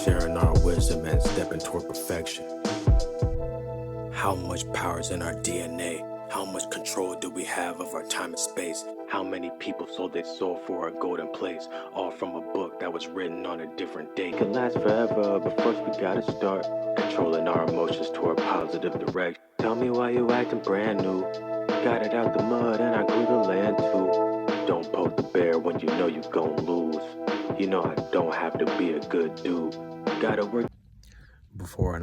sharing our wisdom and stepping toward perfection. How much power is in our DNA? How much control do we have of our time and space? How many people sold their soul for a golden place? All from a book that was written on a different day. Can last forever, but first we gotta start controlling our emotions toward positive direction. Tell me why you acting brand new. Got it out the mud and I grew the land too. Don't poke the bear when you know you gon' lose. You know I don't have to be a good dude. Gotta work. Before